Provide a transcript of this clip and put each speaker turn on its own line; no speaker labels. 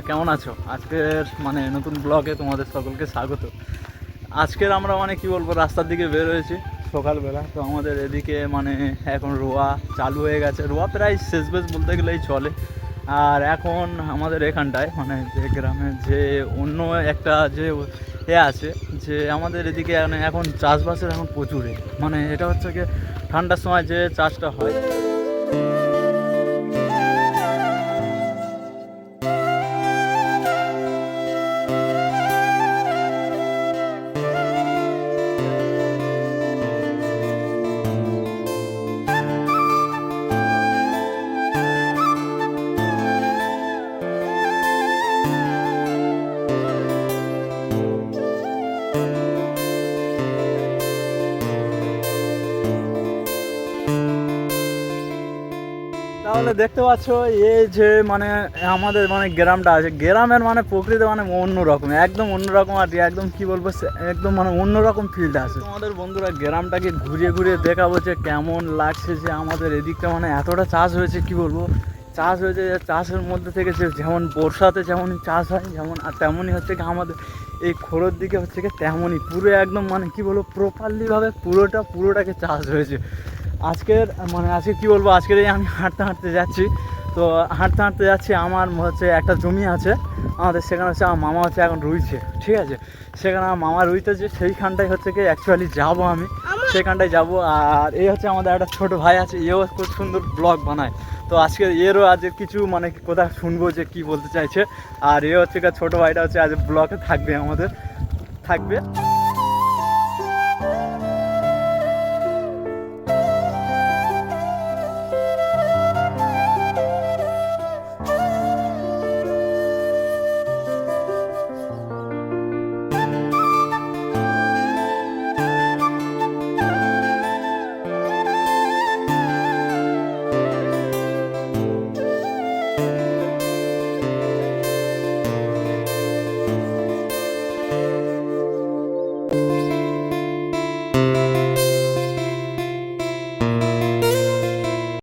কেমন আছো? আজকের নতুন ব্লগে তোমাদের সকলকে স্বাগত। আজকের আমরা কি বলবো, রাস্তার দিকে বের হয়েছি সকালবেলা। তো আমাদের এদিকে এখন রোয়া চালু হয়ে গেছে, রোয়া প্রায় শেষ বেশ বলতে গেলেই চলে। আর এখন আমাদের এখানটায় যে গ্রামের যে অন্য একটা যে আছে, যে আমাদের এদিকে এখন চাষবাসের এখন প্রচুর এটা হচ্ছে কি ঠান্ডার সময় যে চাষটা হয়। তাহলে দেখতে পাচ্ছ এই যে আমাদের গ্রামটা আছে, গ্রামের প্রকৃতি অন্যরকম, একদম অন্যরকম। আর একদম কি বলবো, একদম অন্যরকম ফিল্ড আছে। তোমাদের বন্ধুরা গ্রামটাকে ঘুরিয়ে ঘুরিয়ে দেখাবো যে কেমন লাগছে, যে আমাদের এদিকটা এতটা চাষ হয়েছে, কি বলবো চাষ হয়েছে। চাষের মধ্যে থেকে যেমন বর্ষাতে যেমন চাষ হয় যেমন, আর তেমনই হচ্ছে কি আমাদের এই খোড়োর দিকে হচ্ছে কি তেমনই পুরো একদম কি বলবো প্রপারলিভাবে পুরোটাকে চাষ হয়েছে। আজকে কি বলবো, আজকের আমি হাঁটতে হাঁটতে যাচ্ছি। তো হাঁটতে যাচ্ছি, আমার হচ্ছে একটা জমি আছে আমাদের, সেখানে হচ্ছে আমার মামা হচ্ছে এখন রুইছে, ঠিক আছে। সেখানে আমার মামা রুইতেছে, সেইখানটায় হচ্ছে কি অ্যাকচুয়ালি যাবো আমি, সেখানটায় যাবো। আর এই হচ্ছে আমাদের একটা ছোটো ভাই আছে, এও খুব সুন্দর ব্লগ বানায়। তো আজকে এরও আজ কিছু কথা শুনবো যে কী বলতে চাইছে। আর এ হচ্ছে ছোটো ভাইটা হচ্ছে আজ ব্লগে থাকবে, আমাদের থাকবে।